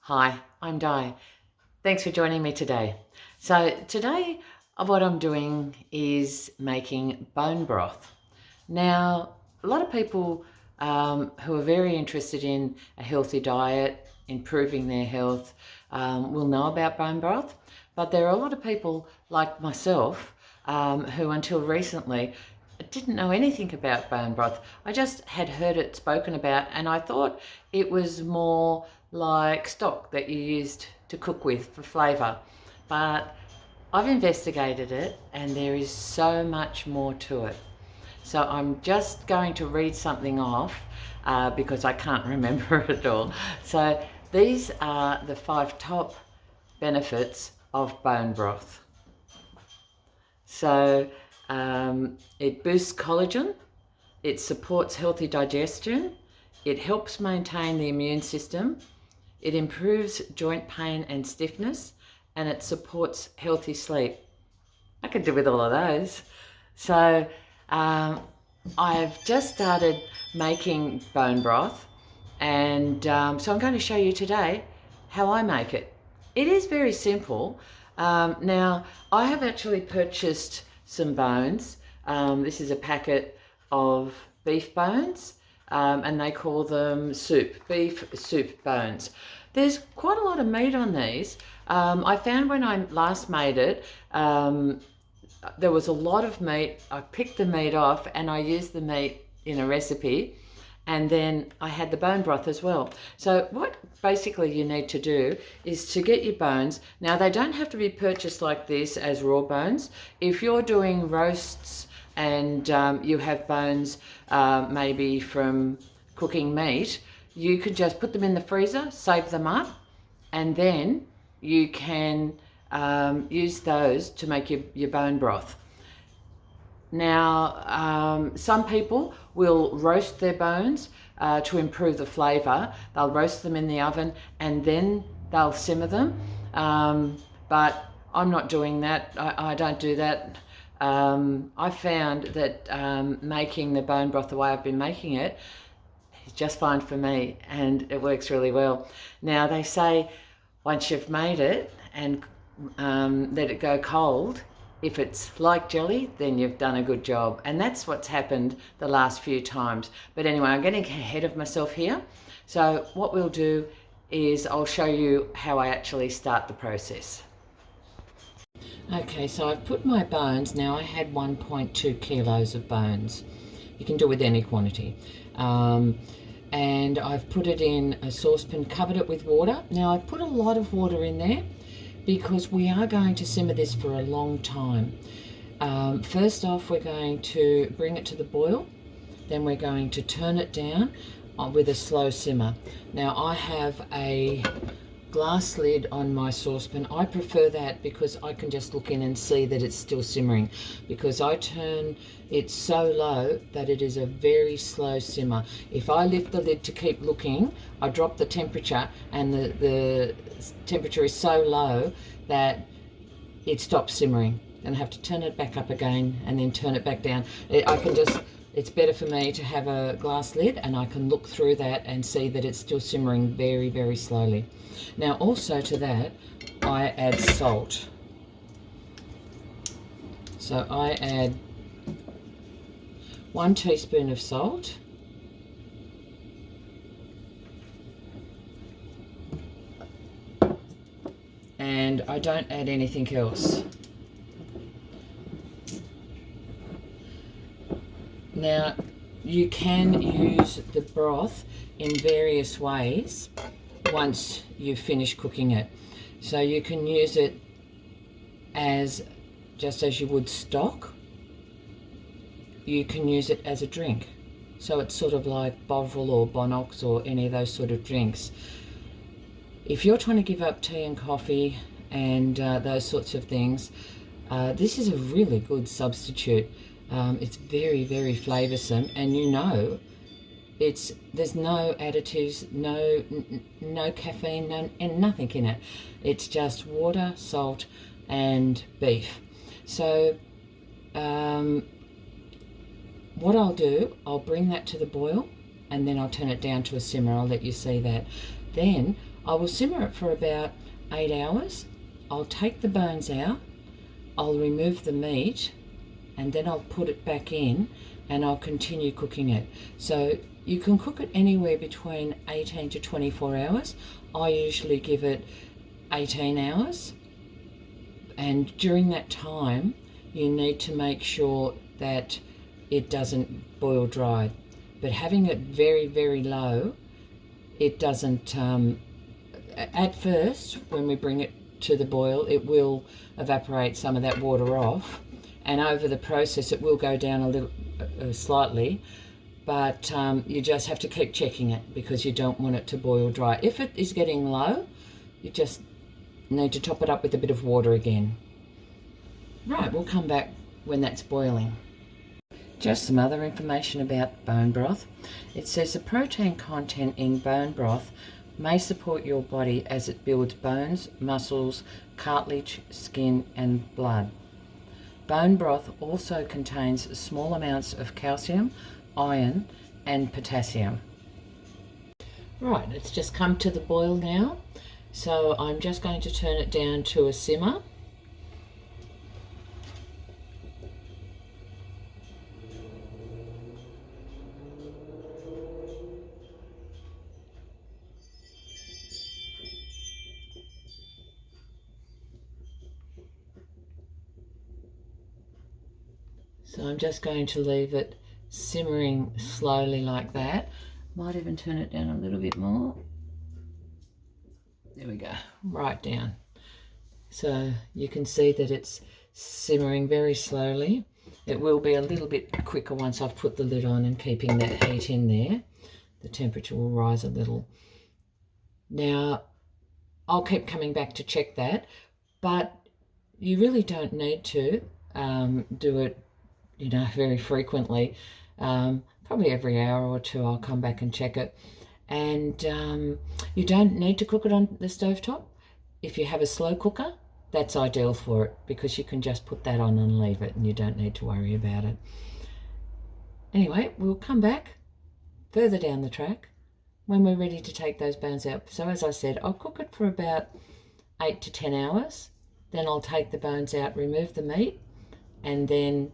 Hi, I'm Di. Thanks for joining me today. So today what I'm doing is making bone broth. Now, a lot of people who are very interested in a healthy diet, improving their health, will know about bone broth, but there are a lot of people like myself who until recently didn't know anything about bone broth. I just had heard it spoken about and I thought it was more like stock that you used to cook with for flavour. But I've investigated it and there is so much more to it. So I'm just going to read something off because I can't remember it all. So these are the 5 top benefits of bone broth. So it boosts collagen, it supports healthy digestion, it helps maintain the immune system, it improves joint pain and stiffness, and it supports healthy sleep. I could do with all of those. So I've just started making bone broth, and so I'm going to show you today how I make it. It is very simple. Now, I have actually purchased some bones. This is a packet of beef bones, and they call them beef soup bones. There's quite a lot of meat on these. I found when I last made it, there was a lot of meat. I picked the meat off and I used the meat in a recipe, and then I had the bone broth as well. So what basically you need to do is to get your bones. Now, they don't have to be purchased like this as raw bones. If you're doing roasts and you have bones maybe from cooking meat, you could just put them in the freezer, save them up, and then you can use those to make your bone broth. Now, some people will roast their bones to improve the flavour. They'll roast them in the oven and then they'll simmer them. But I'm not doing that. I don't do that. I found that making the bone broth the way I've been making it is just fine for me, and it works really well. Now, they say once you've made it and let it go cold, if it's like jelly, then you've done a good job. And that's what's happened the last few times. But anyway, I'm getting ahead of myself here. So what we'll do is I'll show you how I actually start the process. Okay, so I've put my bones. Now I had 1.2 kilos of bones. You can do with any quantity. And I've put it in a saucepan, covered it with water. Now I've put a lot of water in there because we are going to simmer this for a long time. First off, we're going to bring it to the boil. Then we're going to turn it down with a slow simmer. Now I have a glass lid on my saucepan. I prefer that because I can just look in and see that it's still simmering, because I turn it so low that it is a very slow simmer. If I lift the lid to keep looking, I drop the temperature, and the temperature is so low that it stops simmering. Then I have to turn it back up again and then turn it back down. It's better for me to have a glass lid and I can look through that and see that it's still simmering very, very slowly. Now also to that, I add salt. So I add 1 teaspoon of salt. And I don't add anything else. Now, you can use the broth in various ways once you've finished cooking it. So you can use it just as you would stock. You can use it as a drink. So it's sort of like Bovril or Bonox or any of those sort of drinks. If you're trying to give up tea and coffee and those sorts of things, this is a really good substitute. It's very, very flavoursome, and you know, there's no additives, no caffeine, and nothing in it. It's just water, salt, and beef. So what I'll do, I'll bring that to the boil, and then I'll turn it down to a simmer. I'll let you see that. Then I will simmer it for about 8 hours. I'll take the bones out, I'll remove the meat, and then I'll put it back in and I'll continue cooking it. So you can cook it anywhere between 18 to 24 hours. I usually give it 18 hours. And during that time, you need to make sure that it doesn't boil dry. But having it very, very low, it doesn't, at first, when we bring it to the boil, it will evaporate some of that water off. And over the process, it will go down a little, slightly, but you just have to keep checking it because you don't want it to boil dry. If it is getting low, you just need to top it up with a bit of water again. Right, we'll come back when that's boiling. Just some other information about bone broth. It says the protein content in bone broth may support your body as it builds bones, muscles, cartilage, skin, and blood. Bone broth also contains small amounts of calcium, iron, and potassium. Right, it's just come to the boil now. So I'm just going to turn it down to a simmer. So I'm just going to leave it simmering slowly like that. Might even turn it down a little bit more. There we go, right down. So you can see that it's simmering very slowly. It will be a little bit quicker once I've put the lid on and keeping that heat in there. The temperature will rise a little. Now, I'll keep coming back to check that, but you really don't need to do it, you know, very frequently. Probably every hour or two I'll come back and check it. And you don't need to cook it on the stovetop. If you have a slow cooker, that's ideal for it because you can just put that on and leave it and you don't need to worry about it. Anyway, we'll come back further down the track when we're ready to take those bones out. So as I said, I'll cook it for about 8 to 10 hours. Then I'll take the bones out, remove the meat, and then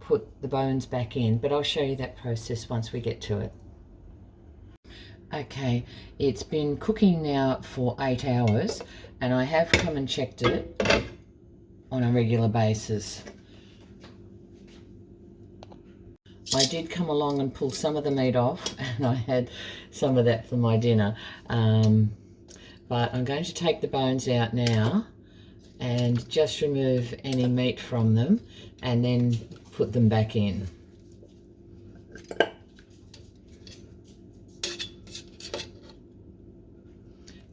put the bones back in. But I'll show you that process once we get to it. Okay, it's been cooking now for 8 hours and I have come and checked it on a regular basis. I did come along and pull some of the meat off and I had some of that for my dinner. But I'm going to take the bones out now and just remove any meat from them and then put them back in.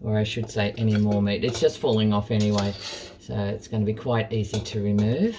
Or I should say any more meat. It's just falling off anyway, so it's going to be quite easy to remove.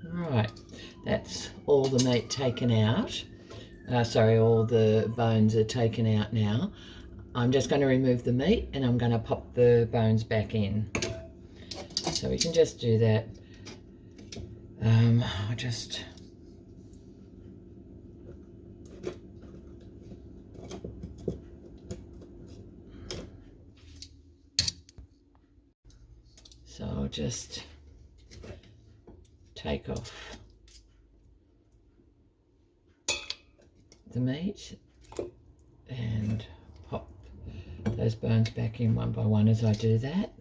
Right, that's all the meat taken out. All the bones are taken out now. I'm just going to remove the meat and I'm going to pop the bones back in. So we can just do that. I'll just take off the meat and pop those bones back in one by one as I do that.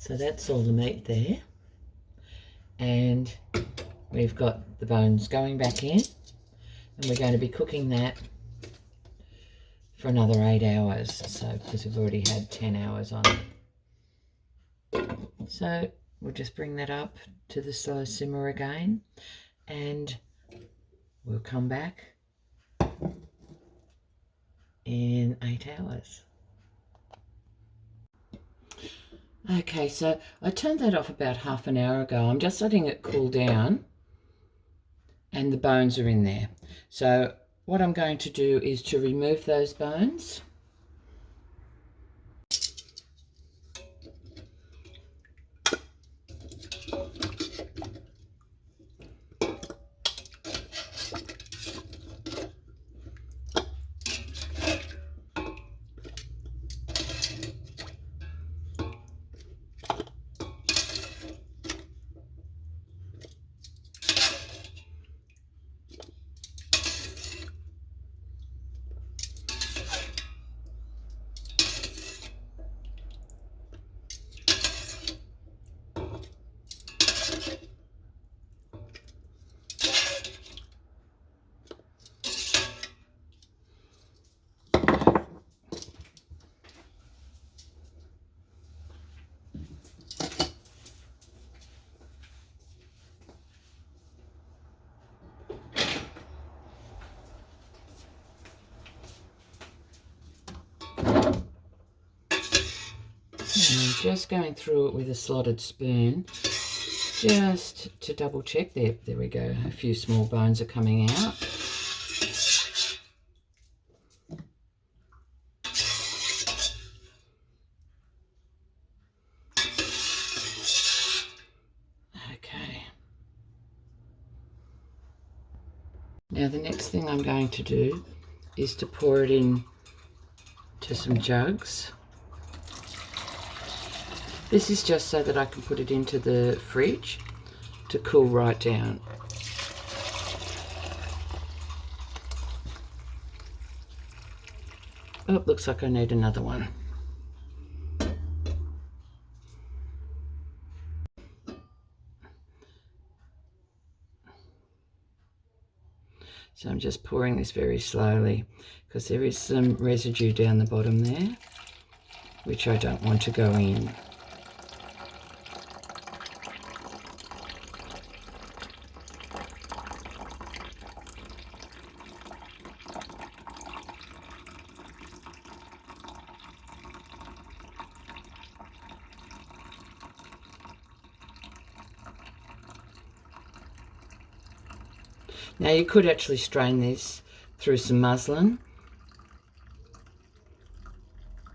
So that's all the meat there. And we've got the bones going back in, and we're going to be cooking that for another 8 hours. So, because we've already had 10 hours on it. So we'll just bring that up to the slow simmer again, and we'll come back in 8 hours. Okay, so I turned that off about half an hour ago. I'm just letting it cool down, and the bones are in there. So what I'm going to do is to remove those bones. And I'm just going through it with a slotted spoon, just to double check. There we go. A few small bones are coming out. Okay. Now the next thing I'm going to do is to pour it in to some jugs. This is just so that I can put it into the fridge to cool right down. Oh, looks like I need another one. So I'm just pouring this very slowly because there is some residue down the bottom there, which I don't want to go in. Now you could actually strain this through some muslin.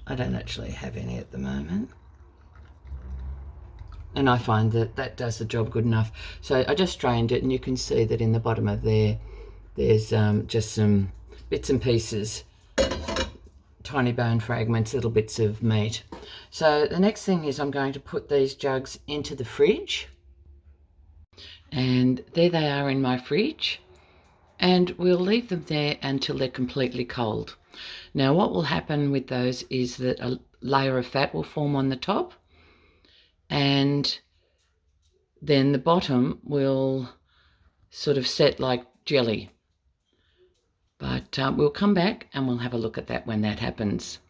I don't actually have any at the moment. And I find that that does the job good enough. So I just strained it, and you can see that in the bottom of there's just some bits and pieces, tiny bone fragments, little bits of meat. So the next thing is I'm going to put these jugs into the fridge. And there they are in my fridge. And we'll leave them there until they're completely cold. Now what will happen with those is that a layer of fat will form on the top, and then the bottom will sort of set like jelly. But we'll come back and we'll have a look at that when that happens.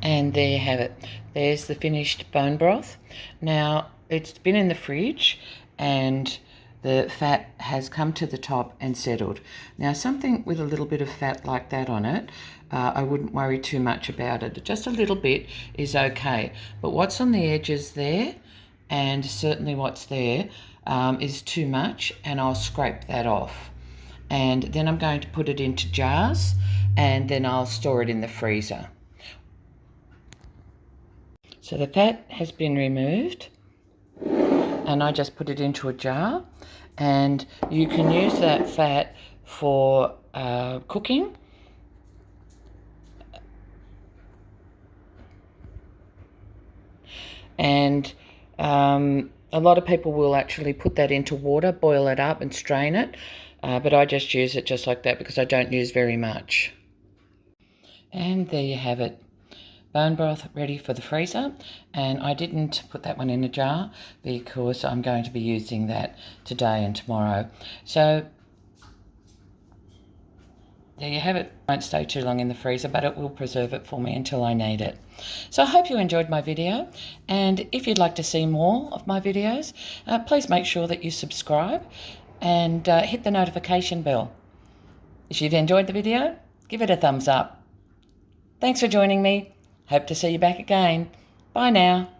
And there you have it. There's the finished bone broth. Now it's been in the fridge and the fat has come to the top and settled. Now something with a little bit of fat like that on it, I wouldn't worry too much about it. Just a little bit is okay. But what's on the edges there, and certainly what's there, is too much, and I'll scrape that off. And then I'm going to put it into jars, and then I'll store it in the freezer. So the fat has been removed, and I just put it into a jar, and you can use that fat for cooking. And a lot of people will actually put that into water, boil it up and strain it, but I just use it just like that because I don't use very much. And there you have it. bone broth ready for the freezer, and I didn't put that one in a jar because I'm going to be using that today and tomorrow. So there you have it. It won't stay too long in the freezer, but it will preserve it for me until I need it. So I hope you enjoyed my video, and if you'd like to see more of my videos, please make sure that you subscribe and hit the notification bell. If you've enjoyed the video, give it a thumbs up. Thanks for joining me. Hope to see you back again. Bye now.